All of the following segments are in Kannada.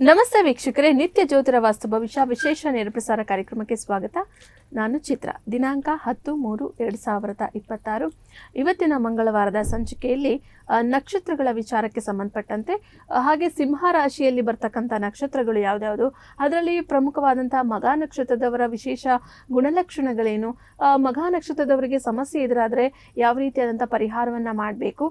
ನಮಸ್ತೆ ವೀಕ್ಷಕರೇ, ನಿತ್ಯ ಜ್ಯೋತಿರ ವಾಸ್ತು ಭವಿಷ್ಯ ವಿಶೇಷ ನೇರಪ್ರಸಾರ ಕಾರ್ಯಕ್ರಮಕ್ಕೆ ಸ್ವಾಗತ. ನಾನು ಚಿತ್ರ. ದಿನಾಂಕ 10/3/2026. ಇವತ್ತಿನ ಮಂಗಳವಾರದ ಸಂಚಿಕೆಯಲ್ಲಿ ನಕ್ಷತ್ರಗಳ ವಿಚಾರಕ್ಕೆ ಸಂಬಂಧಪಟ್ಟಂತೆ ಹಾಗೆ ಸಿಂಹ ರಾಶಿಯಲ್ಲಿ ಬರ್ತಕ್ಕಂಥ ನಕ್ಷತ್ರಗಳು ಯಾವ್ದಾವುದು, ಅದರಲ್ಲಿ ಪ್ರಮುಖವಾದಂತಹ ಮಘ ನಕ್ಷತ್ರದವರ ವಿಶೇಷ ಗುಣಲಕ್ಷಣಗಳೇನು, ಮಘ ನಕ್ಷತ್ರದವರಿಗೆ ಸಮಸ್ಯೆ ಎದುರಾದರೆ ಯಾವ ರೀತಿಯಾದಂಥ ಪರಿಹಾರವನ್ನು ಮಾಡಬೇಕು,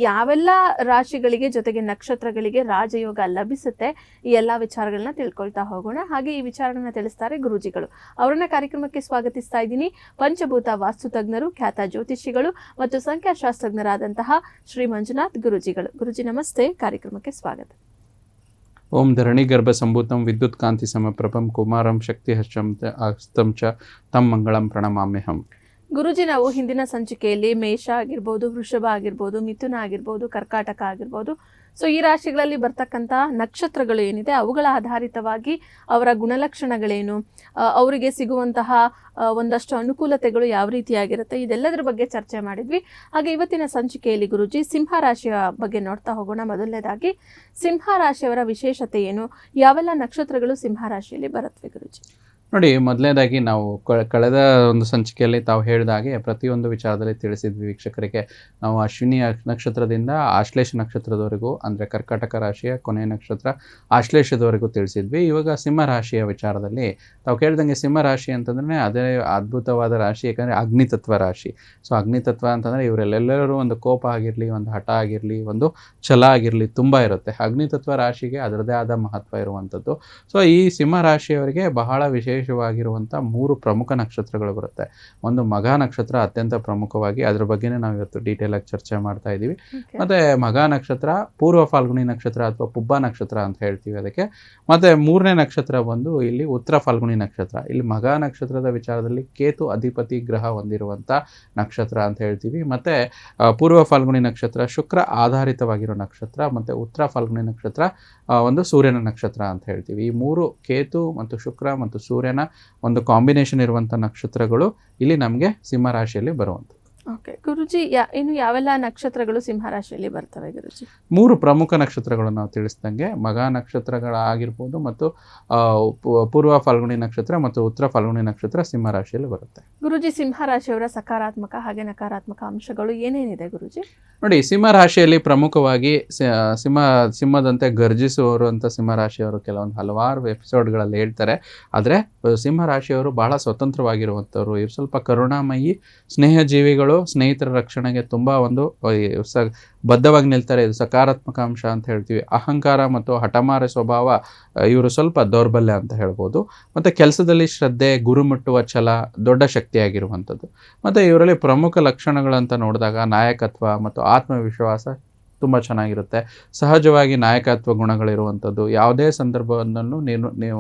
ಯಾವೆಲ್ಲ ರಾಶಿಗಳಿಗೆ ಜೊತೆಗೆ ನಕ್ಷತ್ರಗಳಿಗೆ ರಾಜಯೋಗ ಲಭಿಸುತ್ತೆ, ಈ ಎಲ್ಲ ವಿಚಾರಗಳನ್ನ ತಿಳ್ಕೊಳ್ತಾ ಹೋಗೋಣ. ಹಾಗೆ ಈ ವಿಚಾರಗಳನ್ನ ತಿಳಿಸ್ತಾರೆ ಗುರೂಜಿಗಳು. ಅವರನ್ನ ಕಾರ್ಯಕ್ರಮಕ್ಕೆ ಸ್ವಾಗತಿಸ್ತಾ ಇದ್ದೀನಿ. ಪಂಚಭೂತ ವಾಸ್ತು ತಜ್ಞರು, ಖ್ಯಾತ ಜ್ಯೋತಿಷಿಗಳು ಮತ್ತು ಸಂಖ್ಯಾಶಾಸ್ತ್ರಜ್ಞರಾದಂತಹ ಶ್ರೀ ಮಂಜುನಾಥ್ ಗುರೂಜಿಗಳು. ಗುರೂಜಿ ನಮಸ್ತೆ, ಕಾರ್ಯಕ್ರಮಕ್ಕೆ ಸ್ವಾಗತ. ಓಂ ಧರಣಿ ಗರ್ಭ ಸಂಭೂತಂ ವಿದ್ಯುತ್ ಕಾಂತಿ ಸಮಪ್ರಭಂ ಕುಮಾರಂ ಶಕ್ತಿ ಹಸ್ತಂ ಚ ತಂ ಮಂಗಳಂ ಪ್ರಣಮಾಮ್ಯಹಂ. ಗುರುಜಿ, ನಾವು ಹಿಂದಿನ ಸಂಚಿಕೆಯಲ್ಲಿ ಮೇಷ ಆಗಿರ್ಬೋದು, ವೃಷಭ ಆಗಿರ್ಬೋದು, ಮಿಥುನ ಆಗಿರ್ಬೋದು, ಕರ್ಕಾಟಕ ಆಗಿರ್ಬೋದು, ಸೊ ಈ ರಾಶಿಗಳಲ್ಲಿ ಬರ್ತಕ್ಕಂಥ ನಕ್ಷತ್ರಗಳು ಏನಿದೆ ಅವುಗಳ ಆಧಾರಿತವಾಗಿ ಅವರ ಗುಣಲಕ್ಷಣಗಳೇನು, ಅವರಿಗೆ ಸಿಗುವಂತಹ ಒಂದಷ್ಟು ಅನುಕೂಲತೆಗಳು ಯಾವ ರೀತಿಯಾಗಿರುತ್ತೆ, ಇದೆಲ್ಲದರ ಬಗ್ಗೆ ಚರ್ಚೆ ಮಾಡಿದ್ವಿ. ಹಾಗೆ ಇವತ್ತಿನ ಸಂಚಿಕೆಯಲ್ಲಿ ಗುರುಜಿ ಸಿಂಹ ರಾಶಿಯ ಬಗ್ಗೆ ನೋಡ್ತಾ ಹೋಗೋಣ. ಮೊದಲನೇದಾಗಿ ಸಿಂಹ ರಾಶಿಯವರ ವಿಶೇಷತೆ ಏನು, ಯಾವೆಲ್ಲ ನಕ್ಷತ್ರಗಳು ಸಿಂಹ ರಾಶಿಯಲ್ಲಿ ಬರುತ್ತವೆ ಗುರುಜಿ? ನೋಡಿ, ಮೊದಲನೇದಾಗಿ ನಾವು ಕಳೆದ ಒಂದು ಸಂಚಿಕೆಯಲ್ಲಿ ತಾವು ಹೇಳಿದಾಗೆ ಪ್ರತಿಯೊಂದು ವಿಚಾರದಲ್ಲಿ ತಿಳಿಸಿದ್ವಿ ವೀಕ್ಷಕರಿಗೆ. ನಾವು ಅಶ್ವಿನಿ ನಕ್ಷತ್ರದಿಂದ ಆಶ್ಲೇಷ ನಕ್ಷತ್ರದವರೆಗೂ, ಅಂದರೆ ಕರ್ಕಾಟಕ ರಾಶಿಯ ಕೊನೆಯ ನಕ್ಷತ್ರ ಆಶ್ಲೇಷದವರೆಗೂ ತಿಳಿಸಿದ್ವಿ. ಇವಾಗ ಸಿಂಹ ರಾಶಿಯ ವಿಚಾರದಲ್ಲಿ ತಾವು ಕೇಳಿದಂಗೆ ಸಿಂಹ ರಾಶಿ ಅಂತಂದ್ರೆ ಅದೇ ಅದ್ಭುತವಾದ ರಾಶಿ, ಯಾಕಂದರೆ ಅಗ್ನಿತತ್ವ ರಾಶಿ. ಸೊ ಅಗ್ನಿತತ್ವ ಅಂತಂದರೆ ಇವರೆಲ್ಲರೂ ಒಂದು ಕೋಪ ಆಗಿರಲಿ, ಒಂದು ಹಠ ಆಗಿರಲಿ, ಒಂದು ಛಲ ಆಗಿರಲಿ ತುಂಬ ಇರುತ್ತೆ. ಅಗ್ನಿತತ್ವ ರಾಶಿಗೆ ಅದರದೇ ಆದ ಮಹತ್ವ ಇರುವಂಥದ್ದು. ಸೊ ಈ ಸಿಂಹ ರಾಶಿಯವರಿಗೆ ಬಹಳ ವಿಶೇಷವಾಗಿರುವಂಥ 3 ಪ್ರಮುಖ ನಕ್ಷತ್ರಗಳು ಬರುತ್ತೆ. ಒಂದು ಮಘ ನಕ್ಷತ್ರ ಅತ್ಯಂತ ಪ್ರಮುಖವಾಗಿ, ಅದ್ರ ಬಗ್ಗೆನೇ ನಾವು ಇವತ್ತು ಡೀಟೇಲ್ ಆಗಿ ಚರ್ಚೆ ಮಾಡ್ತಾ ಇದ್ದೀವಿ. ಮತ್ತೆ ಮಘ ನಕ್ಷತ್ರ, ಪೂರ್ವ ಫಾಲ್ಗುಣಿ ನಕ್ಷತ್ರ ಅಥವಾ ಪುಬ್ಬ ನಕ್ಷತ್ರ ಅಂತ ಹೇಳ್ತೀವಿ ಅದಕ್ಕೆ. ಮತ್ತೆ 3ನೇ ನಕ್ಷತ್ರ ಬಂದು ಇಲ್ಲಿ ಉತ್ತರ ಫಾಲ್ಗುಣಿ ನಕ್ಷತ್ರ. ಇಲ್ಲಿ ಮಘ ನಕ್ಷತ್ರದ ವಿಚಾರದಲ್ಲಿ ಕೇತು ಅಧಿಪತಿ ಗ್ರಹ ಹೊಂದಿರುವಂಥ ನಕ್ಷತ್ರ ಅಂತ ಹೇಳ್ತೀವಿ. ಮತ್ತೆ ಪೂರ್ವ ಫಾಲ್ಗುಣಿ ನಕ್ಷತ್ರ ಶುಕ್ರ ಆಧಾರಿತವಾಗಿರೋ ನಕ್ಷತ್ರ. ಮತ್ತೆ ಉತ್ತರ ಫಾಲ್ಗುಣಿ ನಕ್ಷತ್ರ ಒಂದು ಸೂರ್ಯನ ನಕ್ಷತ್ರ ಅಂತ ಹೇಳ್ತೀವಿ. ಈ 3 ಕೇತು ಮತ್ತು ಶುಕ್ರ ಮತ್ತು ಸೂರ್ಯನ ಒಂದು ಕಾಂಬಿನೇಷನ್ ಇರುವಂಥ ನಕ್ಷತ್ರಗಳು ಇಲ್ಲಿ ನಮಗೆ ಸಿಂಹ ರಾಶಿಯಲ್ಲಿ ಬರುವಂಥದ್ದು. ಓಕೆ ಗುರುಜಿ, ಇನ್ನು ಯಾವೆಲ್ಲ ನಕ್ಷತ್ರಗಳು ಸಿಂಹ ರಾಶಿಯಲ್ಲಿ ಬರ್ತವೆ ಗುರುಜಿ? 3 ಪ್ರಮುಖ ನಕ್ಷತ್ರಗಳು ನಾವು ತಿಳಿಸ್ದಂಗೆ ಮಘ ನಕ್ಷತ್ರಗಳಾಗಿರ್ಬೋದು, ಮತ್ತು ಪೂರ್ವ ಫಾಲ್ಗುಣಿ ನಕ್ಷತ್ರ ಮತ್ತು ಉತ್ತರ ಫಾಲ್ಗುಣಿ ನಕ್ಷತ್ರ ಸಿಂಹ ರಾಶಿಯಲ್ಲಿ ಬರುತ್ತೆ. ಗುರುಜಿ, ಸಿಂಹ ರಾಶಿಯವರ ಸಕಾರಾತ್ಮಕ ಹಾಗೆ ನಕಾರಾತ್ಮಕ ಅಂಶಗಳು ಏನೇನಿದೆ ಗುರುಜಿ? ನೋಡಿ, ಸಿಂಹ ರಾಶಿಯಲ್ಲಿ ಪ್ರಮುಖವಾಗಿ ಸಿಂಹದಂತೆ ಗರ್ಜಿಸುವವರು ಅಂತ ಸಿಂಹ ರಾಶಿಯವರು ಕೆಲವೊಂದು ಹಲವಾರು ಎಪಿಸೋಡ್ಗಳಲ್ಲಿ ಹೇಳ್ತಾರೆ. ಆದರೆ ಸಿಂಹ ರಾಶಿಯವರು ಬಹಳ ಸ್ವತಂತ್ರವಾಗಿರುವಂಥವ್ರು. ಇವರು ಸ್ವಲ್ಪ ಕರುಣಾಮಯಿ, ಸ್ನೇಹಜೀವಿಗಳು, ಸ್ನೇಹಿತರ ರಕ್ಷಣೆಗೆ ತುಂಬ ಒಂದು ಬದ್ಧವಾಗಿ ನಿಲ್ತಾರೆ. ಇದು ಸಕಾರಾತ್ಮಕ ಅಂಶ ಅಂತ ಹೇಳ್ತೀವಿ. ಅಹಂಕಾರ ಮತ್ತು ಹಠಮಾರಿ ಸ್ವಭಾವ ಇವರು ಸ್ವಲ್ಪ ದೌರ್ಬಲ್ಯ ಅಂತ ಹೇಳ್ಬೋದು. ಮತ್ತು ಕೆಲಸದಲ್ಲಿ ಶ್ರದ್ಧೆ, ಗುರು ಮುಟ್ಟುವ ಛಲ ದೊಡ್ಡ ಶಕ್ತಿಯಾಗಿರುವಂಥದ್ದು. ಮತ್ತು ಇವರಲ್ಲಿ ಪ್ರಮುಖ ಲಕ್ಷಣಗಳಂತ ನೋಡಿದಾಗ ನಾಯಕತ್ವ ಮತ್ತು ಆತ್ಮವಿಶ್ವಾಸ ತುಂಬ ಚೆನ್ನಾಗಿರುತ್ತೆ. ಸಹಜವಾಗಿ ನಾಯಕತ್ವ ಗುಣಗಳಿರುವಂಥದ್ದು, ಯಾವುದೇ ಸಂದರ್ಭವನ್ನು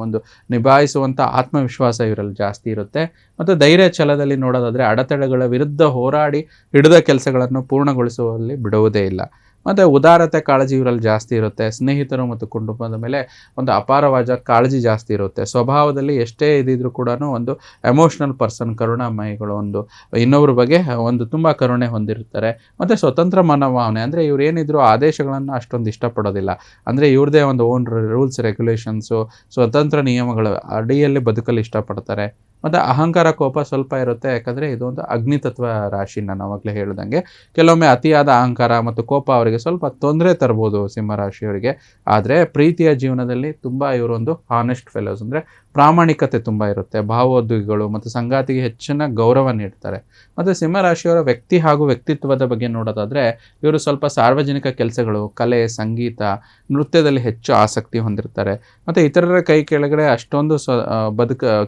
ಒಂದು ನಿಭಾಯಿಸುವಂಥ ಆತ್ಮವಿಶ್ವಾಸ ಇವರಲ್ಲಿ ಜಾಸ್ತಿ ಇರುತ್ತೆ. ಮತ್ತು ಧೈರ್ಯ ಛಲದಲ್ಲಿ ನೋಡೋದಾದರೆ ಅಡೆತಡೆಗಳ ವಿರುದ್ಧ ಹೋರಾಡಿ ಹಿಡಿದ ಕೆಲಸಗಳನ್ನು ಪೂರ್ಣಗೊಳಿಸುವಲ್ಲಿ ಬಿಡುವುದೇ ಇಲ್ಲ. ಮತ್ತು ಉದಾರತೆ, ಕಾಳಜಿ ಇವರಲ್ಲಿ ಜಾಸ್ತಿ ಇರುತ್ತೆ. ಸ್ನೇಹಿತರು ಮತ್ತು ಕುಟುಂಬದ ಮೇಲೆ ಒಂದು ಅಪಾರವಾದ ಕಾಳಜಿ ಜಾಸ್ತಿ ಇರುತ್ತೆ. ಸ್ವಭಾವದಲ್ಲಿ ಎಷ್ಟೇ ಇದ್ದಿದ್ರೂ ಕೂಡ ಒಂದು ಎಮೋಷ್ನಲ್ ಪರ್ಸನ್, ಕರುಣಾಮಯಿಗಳು, ಒಂದು ಇನ್ನೊಬ್ಬರ ಬಗ್ಗೆ ಒಂದು ತುಂಬ ಕರುಣೆ ಹೊಂದಿರ್ತಾರೆ. ಮತ್ತು ಸ್ವತಂತ್ರ ಮನೋಭಾವನೆ, ಅಂದರೆ ಇವ್ರು ಏನಿದ್ರು ಆದೇಶಗಳನ್ನು ಅಷ್ಟೊಂದು ಇಷ್ಟಪಡೋದಿಲ್ಲ. ಅಂದರೆ ಇವ್ರದ್ದೇ ಒಂದು ಓನ್ ರೂಲ್ಸ್ ರೆಗ್ಯುಲೇಷನ್ಸು, ಸ್ವತಂತ್ರ ನಿಯಮಗಳ ಅಡಿಯಲ್ಲಿ ಬದುಕಲು ಇಷ್ಟಪಡ್ತಾರೆ. ಮತ್ತು ಅಹಂಕಾರ, ಕೋಪ ಸ್ವಲ್ಪ ಇರುತ್ತೆ. ಯಾಕಂದರೆ ಇದೊಂದು ಅಗ್ನಿತತ್ವ ರಾಶಿ. ನಾನು ಆವಾಗಲೇ ಹೇಳ್ದಂಗೆ ಕೆಲವೊಮ್ಮೆ ಅತಿಯಾದ ಅಹಂಕಾರ ಮತ್ತು ಕೋಪ ಅವರಿಗೆ ಸ್ವಲ್ಪ ತೊಂದರೆ ತರ್ಬೋದು ಸಿಂಹ ರಾಶಿಯವರಿಗೆ. ಆದರೆ ಪ್ರೀತಿಯ ಜೀವನದಲ್ಲಿ ತುಂಬ ಇವರೊಂದು ಹಾನೆಸ್ಟ್ ಫೆಲೋಸ್, ಅಂದರೆ ಪ್ರಾಮಾಣಿಕತೆ ತುಂಬ ಇರುತ್ತೆ. ಭಾವೋದ್ವೇಗಗಳು ಮತ್ತು ಸಂಗಾತಿಗೆ ಹೆಚ್ಚಿನ ಗೌರವ ನೀಡ್ತಾರೆ. ಮತ್ತು ಸಿಂಹ ರಾಶಿಯವರ ವ್ಯಕ್ತಿ ಹಾಗೂ ವ್ಯಕ್ತಿತ್ವದ ಬಗ್ಗೆ ನೋಡೋದಾದರೆ ಇವರು ಸ್ವಲ್ಪ ಸಾರ್ವಜನಿಕ ಕೆಲಸಗಳು, ಕಲೆ, ಸಂಗೀತ, ನೃತ್ಯದಲ್ಲಿ ಹೆಚ್ಚು ಆಸಕ್ತಿ ಹೊಂದಿರ್ತಾರೆ. ಮತ್ತು ಇತರರ ಕೈ ಕೆಳಗಡೆ ಅಷ್ಟೊಂದು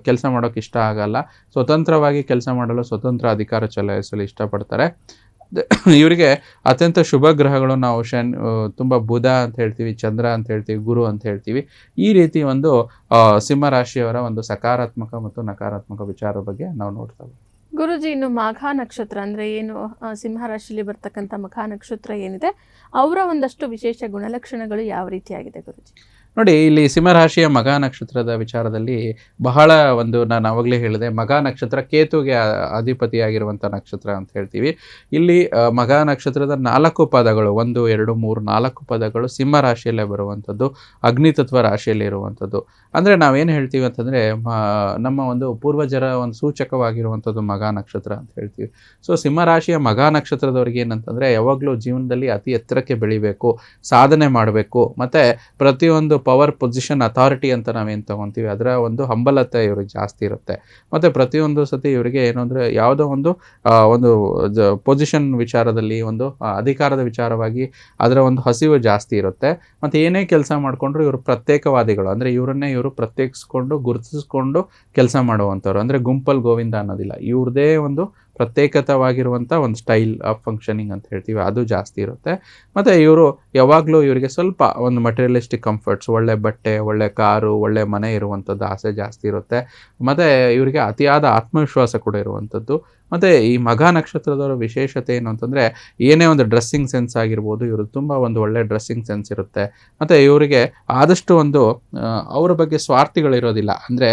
ಕೆಲಸ ಮಾಡೋಕ್ಕೆ ಇಷ್ಟ ಆಗಲ್ಲ. ಸ್ವತಂತ್ರವಾಗಿ ಕೆಲಸ ಮಾಡಲು, ಸ್ವತಂತ್ರ ಅಧಿಕಾರ ಚಲಾಯಿಸಲು ಇಷ್ಟಪಡ್ತಾರೆ. ಇವರಿಗೆ ಅತ್ಯಂತ ಶುಭ ಗ್ರಹಗಳು ನಾವು ತುಂಬ ಬುಧ ಅಂತ ಹೇಳ್ತೀವಿ, ಚಂದ್ರ ಅಂತ ಹೇಳ್ತೀವಿ, ಗುರು ಅಂತ ಹೇಳ್ತೀವಿ. ಈ ರೀತಿ ಒಂದು ಸಿಂಹ ರಾಶಿಯವರ ಒಂದು ಸಕಾರಾತ್ಮಕ ಮತ್ತು ನಕಾರಾತ್ಮಕ ವಿಚಾರದ ಬಗ್ಗೆ ನಾವು ನೋಡ್ತೇವೆ. ಗುರುಜಿ, ಇನ್ನು ಮಘ ನಕ್ಷತ್ರ ಅಂದರೆ ಏನು, ಸಿಂಹ ರಾಶಿಯಲ್ಲಿ ಬರ್ತಕ್ಕಂಥ ಮಘ ನಕ್ಷತ್ರ ಏನಿದೆ ಅವರ ಒಂದಷ್ಟು ವಿಶೇಷ ಗುಣಲಕ್ಷಣಗಳು ಯಾವ ರೀತಿಯಾಗಿದೆ ಗುರುಜಿ? ನೋಡಿ ಇಲ್ಲಿ ಸಿಂಹರಾಶಿಯ ಮಗ ನಕ್ಷತ್ರದ ವಿಚಾರದಲ್ಲಿ ಬಹಳ ಒಂದು ನಾನು ಆವಾಗಲೇ ಹೇಳಿದೆ, ಮಗ ನಕ್ಷತ್ರ ಕೇತುಗೆ ಅಧಿಪತಿಯಾಗಿರುವಂಥ ನಕ್ಷತ್ರ ಅಂತ ಹೇಳ್ತೀವಿ. ಇಲ್ಲಿ ಮಗ ನಕ್ಷತ್ರದ 4 ಪದಗಳು 1 2 3 4 ಪದಗಳು ಸಿಂಹ ರಾಶಿಯಲ್ಲೇ ಬರುವಂಥದ್ದು, ಅಗ್ನಿತತ್ವ ರಾಶಿಯಲ್ಲಿ ಇರುವಂಥದ್ದು. ಅಂದರೆ ನಾವೇನು ಹೇಳ್ತೀವಿ ಅಂತಂದರೆ ನಮ್ಮ ಒಂದು ಪೂರ್ವಜರ ಒಂದು ಸೂಚಕವಾಗಿರುವಂಥದ್ದು ಮಗ ನಕ್ಷತ್ರ ಅಂತ ಹೇಳ್ತೀವಿ. ಸೊ ಸಿಂಹರಾಶಿಯ ಮಗ ನಕ್ಷತ್ರದವ್ರಿಗೆ ಏನಂತಂದರೆ ಯಾವಾಗಲೂ ಜೀವನದಲ್ಲಿ ಅತಿ ಎತ್ತರಕ್ಕೆ ಬೆಳಿಬೇಕು, ಸಾಧನೆ ಮಾಡಬೇಕು, ಮತ್ತು ಪ್ರತಿಯೊಂದು ಪವರ್ ಪೊಸಿಷನ್ ಅಥಾರಿಟಿ ಅಂತ ನಾವೇನು ತೊಗೊತೀವಿ ಅದರ ಒಂದು ಹಂಬಲತೆ ಇವ್ರಿಗೆ ಜಾಸ್ತಿ ಇರುತ್ತೆ. ಮತ್ತು ಪ್ರತಿಯೊಂದು ಸತಿ ಇವರಿಗೆ ಏನು ಅಂದರೆ ಯಾವುದೋ ಒಂದು ಪೊಸಿಷನ್ ವಿಚಾರದಲ್ಲಿ ಒಂದು ಅಧಿಕಾರದ ವಿಚಾರವಾಗಿ ಅದರ ಒಂದು ಹಸಿವು ಜಾಸ್ತಿ ಇರುತ್ತೆ. ಮತ್ತು ಏನೇ ಕೆಲಸ ಮಾಡಿಕೊಂಡ್ರು ಇವರು ಪ್ರತ್ಯೇಕವಾದಿಗಳು, ಅಂದರೆ ಇವರನ್ನೇ ಇವರು ಪ್ರತ್ಯೇಕಿಸ್ಕೊಂಡು ಗುರುತಿಸ್ಕೊಂಡು ಕೆಲಸ ಮಾಡುವಂಥವ್ರು. ಅಂದರೆ ಗುಂಪಲ್ಲಿ ಗೋವಿಂದ ಅನ್ನೋದಿಲ್ಲ, ಇವ್ರದ್ದೇ ಒಂದು ಪ್ರತ್ಯೇಕತವಾಗಿರುವಂಥ ಒಂದು ಸ್ಟೈಲ್ ಆಫ್ ಫಂಕ್ಷನಿಂಗ್ ಅಂತ ಹೇಳ್ತೀವಿ, ಅದು ಜಾಸ್ತಿ ಇರುತ್ತೆ. ಮತ್ತು ಇವರು ಯಾವಾಗಲೂ ಇವರಿಗೆ ಸ್ವಲ್ಪ ಒಂದು ಮಟೀರಿಯಲಿಸ್ಟಿಕ್ ಕಂಫರ್ಟ್ಸ್, ಒಳ್ಳೆ ಬಟ್ಟೆ, ಒಳ್ಳೆ ಕಾರು, ಒಳ್ಳೆ ಮನೆ ಇರುವಂಥದ್ದು ಆಸೆ ಜಾಸ್ತಿ ಇರುತ್ತೆ. ಮತ್ತು ಇವರಿಗೆ ಅತಿಯಾದ ಆತ್ಮವಿಶ್ವಾಸ ಕೂಡ ಇರುವಂಥದ್ದು. ಮತ್ತು ಈ ಮಗ ನಕ್ಷತ್ರದವರ ವಿಶೇಷತೆ ಏನು ಅಂತಂದರೆ ಏನೇ ಒಂದು ಡ್ರೆಸ್ಸಿಂಗ್ ಸೆನ್ಸ್ ಆಗಿರ್ಬೋದು, ಇವರು ತುಂಬ ಒಂದು ಒಳ್ಳೆ ಡ್ರೆಸ್ಸಿಂಗ್ ಸೆನ್ಸ್ ಇರುತ್ತೆ. ಮತ್ತು ಇವರಿಗೆ ಆದಷ್ಟು ಒಂದು ಅವರ ಬಗ್ಗೆ ಸ್ವಾರ್ಥಿಗಳಿರೋದಿಲ್ಲ. ಅಂದರೆ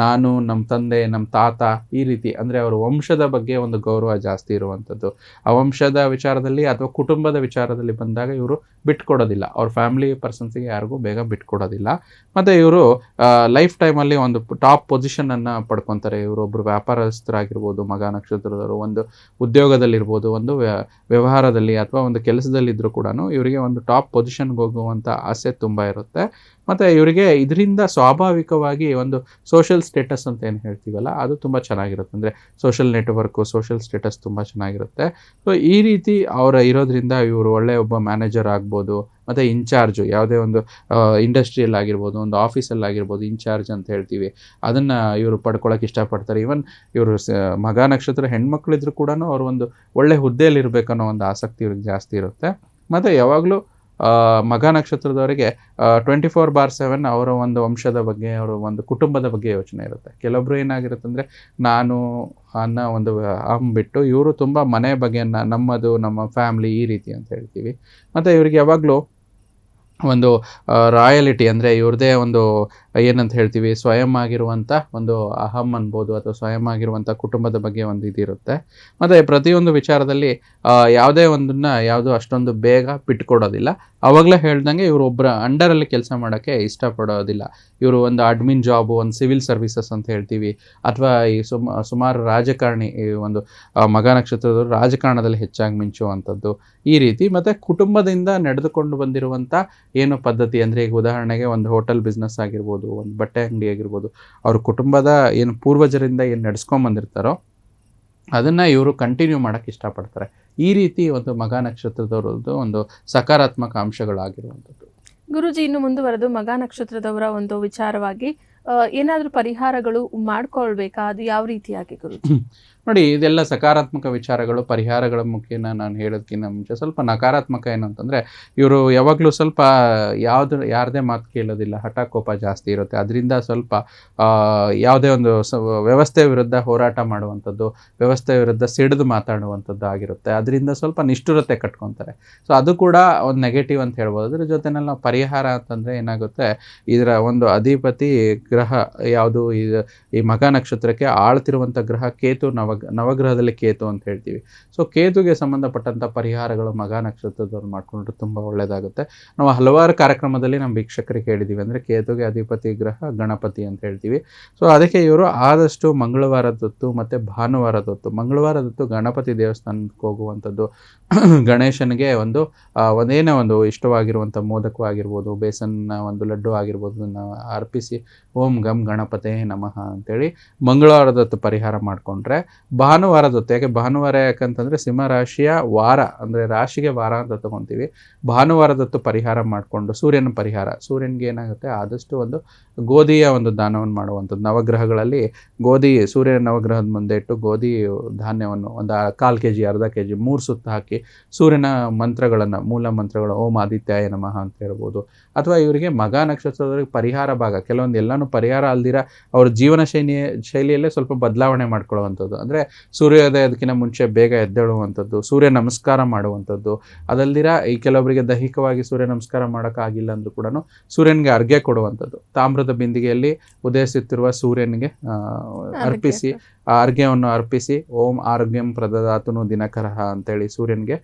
ನಾನು, ನಮ್ಮ ತಂದೆ, ನಮ್ಮ ತಾತ ಈ ರೀತಿ, ಅಂದರೆ ಅವರ ವಂಶದ ಬಗ್ಗೆ ಒಂದು ಗೌರವ ಜಾಸ್ತಿ ಇರುವಂಥದ್ದು. ಆ ವಂಶದ ವಿಚಾರದಲ್ಲಿ ಅಥವಾ ಕುಟುಂಬದ ವಿಚಾರದಲ್ಲಿ ಬಂದಾಗ ಇವರು ಬಿಟ್ಕೊಡೋದಿಲ್ಲ, ಅವ್ರ ಫ್ಯಾಮಿಲಿ ಪರ್ಸನ್ಸಿಗೆ ಯಾರಿಗೂ ಬೇಗ ಬಿಟ್ಕೊಡೋದಿಲ್ಲ. ಮತ್ತು ಇವರು ಲೈಫ್ ಟೈಮಲ್ಲಿ ಒಂದು ಟಾಪ್ ಪೊಸಿಷನನ್ನು ಪಡ್ಕೊತಾರೆ. ಇವರೊಬ್ಬರು ವ್ಯಾಪಾರಸ್ಥರಾಗಿರ್ಬೋದು, ಮಗ ನಕ್ಷತ್ರದವರು ಒಂದು ಉದ್ಯೋಗದಲ್ಲಿರ್ಬೋದು, ಒಂದು ವ್ಯವಹಾರದಲ್ಲಿ ಅಥವಾ ಒಂದು ಕೆಲಸದಲ್ಲಿದ್ದರೂ ಕೂಡ ಇವರಿಗೆ ಒಂದು ಟಾಪ್ ಪೊಸಿಷನ್ಗೆ ಹೋಗುವಂಥ ಆಸೆ ತುಂಬ ಇರುತ್ತೆ. ಮತ್ತು ಇವರಿಗೆ ಇದರಿಂದ ಸ್ವಾಭಾವಿಕವಾಗಿ ಒಂದು ಸೋಷಿಯಲ್ ಸ್ಟೇಟಸ್ ಅಂತ ಏನು ಹೇಳ್ತೀವಲ್ಲ ಅದು ತುಂಬ ಚೆನ್ನಾಗಿರುತ್ತೆ. ಅಂದರೆ ಸೋಷಿಯಲ್ ನೆಟ್ವರ್ಕು, ಸೋಷಿಯಲ್ ಸ್ಟೇಟಸ್ ತುಂಬ ಚೆನ್ನಾಗಿರುತ್ತೆ. ಸೊ ಈ ರೀತಿ ಅವರ ಇರೋದ್ರಿಂದ ಇವರು ಒಳ್ಳೆಯ ಒಬ್ಬ ಮ್ಯಾನೇಜರ್ ಆಗ್ಬೋದು. ಮತ್ತು ಇನ್ಚಾರ್ಜು ಯಾವುದೇ ಒಂದು ಇಂಡಸ್ಟ್ರಿಯಲ್ಲಿ ಆಗಿರ್ಬೋದು, ಒಂದು ಆಫೀಸಲ್ಲಿ ಆಗಿರ್ಬೋದು, ಇನ್ಚಾರ್ಜ್ ಅಂತ ಹೇಳ್ತೀವಿ, ಅದನ್ನು ಇವರು ಪಡ್ಕೊಳ್ಳೋಕೆ ಇಷ್ಟಪಡ್ತಾರೆ. ಈವನ್ ಇವರು ಮಗ ನಕ್ಷತ್ರ ಹೆಣ್ಮಕ್ಳಿದ್ರು ಕೂಡ ಅವರು ಒಂದು ಒಳ್ಳೆ ಹುದ್ದೆಯಲ್ಲಿ ಇರಬೇಕನ್ನೋ ಒಂದು ಆಸಕ್ತಿ ಇವ್ರಿಗೆ ಜಾಸ್ತಿ ಇರುತ್ತೆ. ಮತ್ತು ಯಾವಾಗಲೂ ಮಗ ನಕ್ಷತ್ರದವರಿಗೆ 24/7 ಅವರ ಒಂದು ವಂಶದ ಬಗ್ಗೆ, ಅವರ ಒಂದು ಕುಟುಂಬದ ಬಗ್ಗೆ ಯೋಚನೆ ಇರುತ್ತೆ. ಕೆಲವೊಬ್ರು ಏನಾಗಿರುತ್ತೆ ಅಂದರೆ ನಾನು ಅನ್ನೋ ಒಂದು ಬಿಟ್ಟು ಇವರು ತುಂಬ ಮನೆ ಬಗ್ಗೆ, ನಮ್ಮದು, ನಮ್ಮ ಫ್ಯಾಮ್ಲಿ ಈ ರೀತಿ ಅಂತ ಹೇಳ್ತೀವಿ. ಮತ್ತು ಇವ್ರಿಗೆ ಯಾವಾಗಲೂ ಒಂದು ರಾಯಲಿಟಿ, ಅಂದರೆ ಇವ್ರದ್ದೇ ಒಂದು ಏನಂತ ಹೇಳ್ತೀವಿ, ಸ್ವಯಂ ಆಗಿರುವಂಥ ಒಂದು ಅಹಂ ಅನ್ಬೋದು, ಅಥವಾ ಸ್ವಯಂ ಆಗಿರುವಂಥ ಕುಟುಂಬದ ಬಗ್ಗೆ ಒಂದು ಇದಿರುತ್ತೆ. ಮತ್ತು ಪ್ರತಿಯೊಂದು ವಿಚಾರದಲ್ಲಿ ಯಾವುದೇ ಒಂದನ್ನು ಯಾವುದು ಅಷ್ಟೊಂದು ಬೇಗ ಬಿಟ್ಕೊಡೋದಿಲ್ಲ. ಆವಾಗಲೇ ಹೇಳ್ದಂಗೆ ಇವರು ಒಬ್ಬರ ಅಂಡರಲ್ಲಿ ಕೆಲಸ ಮಾಡೋಕ್ಕೆ ಇಷ್ಟಪಡೋದಿಲ್ಲ. ಇವರು ಒಂದು ಅಡ್ಮಿನ್ ಜಾಬು, ಒಂದು ಸಿವಿಲ್ ಸರ್ವಿಸಸ್ ಅಂತ ಹೇಳ್ತೀವಿ, ಅಥವಾ ಈ ಸುಮಾರು ರಾಜಕಾರಣಿ, ಈ ಒಂದು ಮಗ ನಕ್ಷತ್ರದವರು ರಾಜಕಾರಣದಲ್ಲಿ ಹೆಚ್ಚಾಗಿ ಮಿಂಚುವಂಥದ್ದು ಈ ರೀತಿ. ಮತ್ತು ಕುಟುಂಬದಿಂದ ನಡೆದುಕೊಂಡು ಬಂದಿರುವಂಥ ಏನು ಪದ್ಧತಿ, ಅಂದರೆ ಈಗ ಉದಾಹರಣೆಗೆ ಒಂದು ಹೋಟೆಲ್ ಬಿಸ್ನೆಸ್ ಆಗಿರ್ಬೋದು, ಒಂದು ಬಟ್ಟೆ ಅಂಗಡಿ ಆಗಿರ್ಬೋದು, ಅವ್ರ ಕುಟುಂಬದ ಏನು ಪೂರ್ವಜರಿಂದ ಏನು ನಡೆಸ್ಕೊಂಬಂದಿರ್ತಾರೋ ಅದನ್ನು ಇವರು ಕಂಟಿನ್ಯೂ ಮಾಡೋಕ್ಕೆ ಇಷ್ಟಪಡ್ತಾರೆ. ಈ ರೀತಿ ಒಂದು ಮಗ ನಕ್ಷತ್ರದವ್ರದ್ದು ಒಂದು ಸಕಾರಾತ್ಮಕ ಅಂಶಗಳಾಗಿರುವಂಥದ್ದು. ಗುರುಜಿ, ಇನ್ನು ಮುಂದುವರೆದು ಮಗ ನಕ್ಷತ್ರದವರ ಒಂದು ವಿಚಾರವಾಗಿ ಏನಾದರೂ ಪರಿಹಾರಗಳು ಮಾಡ್ಕೊಳ್ಬೇಕಾ? ಅದು ಯಾವ ರೀತಿಯಾಗಿ ಗುರುಜಿ? ನೋಡಿ, ಇದೆಲ್ಲ ಸಕಾರಾತ್ಮಕ ವಿಚಾರಗಳು. ಪರಿಹಾರಗಳ ಮುಖೇನ ನಾನು ಹೇಳೋದಕ್ಕಿಂತ ಮುಂಚೆ ಸ್ವಲ್ಪ ನಕಾರಾತ್ಮಕ ಏನು ಅಂತಂದರೆ ಇವರು ಯಾವಾಗಲೂ ಸ್ವಲ್ಪ ಯಾರದೇ ಮಾತು ಕೇಳೋದಿಲ್ಲ, ಹಠ ಕೋಪ ಜಾಸ್ತಿ ಇರುತ್ತೆ. ಅದರಿಂದ ಸ್ವಲ್ಪ ಯಾವುದೇ ಒಂದು ವ್ಯವಸ್ಥೆ ವಿರುದ್ಧ ಹೋರಾಟ ಮಾಡುವಂಥದ್ದು, ವ್ಯವಸ್ಥೆ ವಿರುದ್ಧ ಸಿಡಿದು ಮಾತಾಡುವಂಥದ್ದು ಆಗಿರುತ್ತೆ. ಅದರಿಂದ ಸ್ವಲ್ಪ ನಿಷ್ಠುರತೆ ಕಟ್ಕೊತಾರೆ. ಸೊ ಅದು ಕೂಡ ಒಂದು ನೆಗೆಟಿವ್ ಅಂತ ಹೇಳ್ಬೋದು. ಅದ್ರ ಜೊತೆನಲ್ಲಿ ನಾವು ಪರಿಹಾರ ಅಂತಂದರೆ ಏನಾಗುತ್ತೆ, ಇದರ ಒಂದು ಅಧಿಪತಿ ಗ್ರಹ ಯಾವುದು, ಈ ಮಗ ನಕ್ಷತ್ರಕ್ಕೆ ಆಳ್ತಿರುವಂಥ ಗ್ರಹ ಕೇತು, ನವಗ್ರಹದಲ್ಲಿ ಕೇತು ಅಂತ ಹೇಳ್ತೀವಿ. ಸೊ ಕೇತುಗೆ ಸಂಬಂಧಪಟ್ಟಂಥ ಪರಿಹಾರಗಳು ಮಗ ನಕ್ಷತ್ರದವ್ರು ಮಾಡಿಕೊಂಡ್ರೆ ತುಂಬ ಒಳ್ಳೆಯದಾಗುತ್ತೆ. ನಾವು ಹಲವಾರು ಕಾರ್ಯಕ್ರಮದಲ್ಲಿ ನಮ್ಮ ವೀಕ್ಷಕರಿಗೆ ಹೇಳಿದ್ದೀವಿ, ಅಂದರೆ ಕೇತುಗೆ ಅಧಿಪತಿ ಗ್ರಹ ಗಣಪತಿ ಅಂತ ಹೇಳ್ತೀವಿ. ಸೊ ಅದಕ್ಕೆ ಇವರು ಆದಷ್ಟು ಮಂಗಳವಾರದೊತ್ತು ಮತ್ತು ಭಾನುವಾರದೊತ್ತು, ಮಂಗಳವಾರದೊತ್ತು ಗಣಪತಿ ದೇವಸ್ಥಾನಕ್ಕೆ ಹೋಗುವಂಥದ್ದು, ಗಣೇಶನಿಗೆ ಒಂದೇನೇ ಒಂದು ಇಷ್ಟವಾಗಿರುವಂಥ ಮೋದಕ ಆಗಿರ್ಬೋದು, ಬೇಸನ್ನ ಒಂದು ಲಡ್ಡು ಆಗಿರ್ಬೋದು, ಅದನ್ನು ಅರ್ಪಿಸಿ ಓಂ ಗಂ ಗಣಪತೇ ನಮಃ ಅಂತೇಳಿ ಮಂಗಳವಾರದೊತ್ತು ಪರಿಹಾರ ಮಾಡಿಕೊಂಡ್ರೆ, ಭಾನುವಾರದೊತ್ತು, ಯಾಕೆ ಭಾನುವಾರ ಯಾಕಂತಂದರೆ ಸಿಂಹರಾಶಿಯ ವಾರ, ಅಂದರೆ ರಾಶಿಗೆ ವಾರ ಅಂತ ತೊಗೊತೀವಿ, ಭಾನುವಾರದೊತ್ತು ಪರಿಹಾರ ಮಾಡಿಕೊಂಡು ಸೂರ್ಯನ ಪರಿಹಾರ, ಸೂರ್ಯನಿಗೆ ಏನಾಗುತ್ತೆ ಆದಷ್ಟು ಒಂದು ಗೋಧಿಯ ಒಂದು ದಾನವನ್ನು ಮಾಡುವಂಥದ್ದು. ನವಗ್ರಹಗಳಲ್ಲಿ ಗೋಧಿ, ಸೂರ್ಯನ ನವಗ್ರಹದ ಮುಂದೆ ಇಟ್ಟು ಗೋಧಿ ಧಾನ್ಯವನ್ನು ಒಂದು 1/4 kg, ಅರ್ಧ kg 3 ಸುತ್ತು ಹಾಕಿ ಸೂರ್ಯನ ಮಂತ್ರಗಳನ್ನು, ಮೂಲ ಮಂತ್ರಗಳು, ಓಂ ಆದಿತ್ಯಾಯ ನಮಃ ಅಂತ ಹೇಳ್ಬೋದು. ಅಥವಾ ಇವರಿಗೆ ಮಗ ನಕ್ಷತ್ರದವರಿಗೆ ಪರಿಹಾರ ಭಾಗ, ಕೆಲವೊಂದು ಎಲ್ಲನೂ ಪರಿಹಾರ ಅಲ್ದಿರ ಅವ್ರ ಜೀವನ ಶೈಲಿಯಲ್ಲೇ ಸ್ವಲ್ಪ ಬದಲಾವಣೆ ಮಾಡ್ಕೊಳ್ಳುವಂಥದ್ದು. ಅಂದರೆ ಸೂರ್ಯೋದಯದಕ್ಕಿಂತ ಮುಂಚೆ ಬೇಗ ಎದ್ದೇಳುವಂಥದ್ದು, ಸೂರ್ಯ ನಮಸ್ಕಾರ ಮಾಡುವಂಥದ್ದು. ಅದಲ್ದಿರ ಈ ಕೆಲವೊಬ್ಬರಿಗೆ ದೈಹಿಕವಾಗಿ ಸೂರ್ಯ ನಮಸ್ಕಾರ ಮಾಡೋಕ್ಕಾಗಿಲ್ಲ ಅಂದರೂ ಕೂಡ ಸೂರ್ಯನಿಗೆ ಅರ್ಘ್ಯ ಕೊಡುವಂಥದ್ದು. ತಾಮ್ರದ ಬಿಂದಿಗೆಯಲ್ಲಿ ಉದಯಿಸುತ್ತಿರುವ ಸೂರ್ಯನಿಗೆ ಅರ್ಪಿಸಿ, ಆ ಅರ್ಘ್ಯವನ್ನು ಅರ್ಪಿಸಿ, ಓಂ ಆರೋಗ್ಯಂ ಪ್ರದದಾತುನು ದಿನಕರಃ ಅಂತೇಳಿ ಸೂರ್ಯನಿಗೆ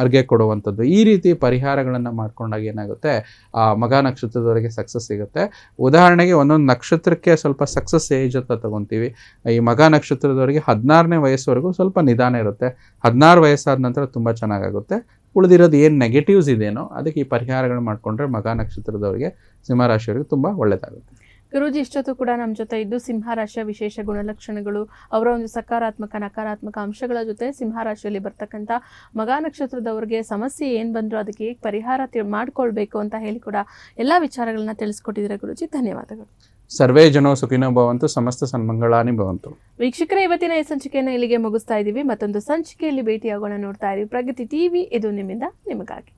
ಅರ್ಘ್ಯ ಕೊಡುವಂಥದ್ದು. ಈ ರೀತಿ ಪರಿಹಾರಗಳನ್ನು ಮಾಡ್ಕೊಂಡಾಗ ಏನಾಗುತ್ತೆ, ಆ ಮಗ ನಕ್ಷತ್ರದವರೆಗೆ ಸಕ್ಸಸ್ ಸಿಗುತ್ತೆ. ಉದಾಹರಣೆಗೆ ಒಂದೊಂದು ನಕ್ಷತ್ರಕ್ಕೆ ಸ್ವಲ್ಪ ಸಕ್ಸಸ್ ಏಜ್ ಅಂತ ತಗೊತೀವಿ. ಈ ಮಗ ನಕ್ಷತ್ರದವರಿಗೆ 16ನೇ ವಯಸ್ಸುವರೆಗೂ ಸ್ವಲ್ಪ ನಿಧಾನ ಇರುತ್ತೆ. 16 ವಯಸ್ಸಾದ ನಂತರ ತುಂಬ ಚೆನ್ನಾಗಾಗುತ್ತೆ. ಉಳಿದಿರೋದು ಏನು ನೆಗೆಟಿವ್ಸ್ ಇದೇನೋ ಅದಕ್ಕೆ ಈ ಪರಿಹಾರಗಳು ಮಾಡಿಕೊಂಡ್ರೆ ಮಗ ನಕ್ಷತ್ರದವರಿಗೆ, ಸಿಂಹರಾಶಿಯವರಿಗೆ ತುಂಬ ಒಳ್ಳೆಯದಾಗುತ್ತೆ. ಗುರೂಜಿ, ಇಷ್ಟೊತ್ತು ಕೂಡ ನಮ್ಮ ಜೊತೆ ಇದ್ದು ಸಿಂಹರಾಶಿಯ ವಿಶೇಷ ಗುಣಲಕ್ಷಣಗಳು, ಅವರ ಒಂದು ಸಕಾರಾತ್ಮಕ ನಕಾರಾತ್ಮಕ ಅಂಶಗಳ ಜೊತೆ ಸಿಂಹರಾಶಿಯಲ್ಲಿ ಬರ್ತಕ್ಕಂಥ ಮಗ ನಕ್ಷತ್ರದವರಿಗೆ ಸಮಸ್ಯೆ ಏನು ಬಂದರೂ ಅದಕ್ಕೆ ಹೇಗೆ ಪರಿಹಾರ ಮಾಡ್ಕೊಳ್ಬೇಕು ಅಂತ ಹೇಳಿ ಕೂಡ ಎಲ್ಲ ವಿಚಾರಗಳನ್ನ ತಿಳಿಸ್ಕೊಟ್ಟಿದ್ದೀರಾ ಗುರೂಜಿ. ಧನ್ಯವಾದಗಳು. ಸರ್ವೇ ಜನೋ ಸುಖಿನೋ ಭವಂತು, ಸಮಸ್ತ ಸನ್ಮಂಗಳಾನಿ ಭವಂತು. ವೀಕ್ಷಕರೇ, ಇವತ್ತಿನ ಈ ಸಂಚಿಕೆಯನ್ನು ಇಲ್ಲಿಗೆ ಮುಗಿಸ್ತಾ ಇದ್ದೀವಿ. ಮತ್ತೊಂದು ಸಂಚಿಕೆಯಲ್ಲಿ ಭೇಟಿಯಾಗೋಣ. ನೋಡ್ತಾ ಇದ್ದೀವಿ ಪ್ರಗತಿ ಟಿವಿ, ಇದು ನಿಮ್ಮಿಂದ ನಿಮಗಾಗಿ.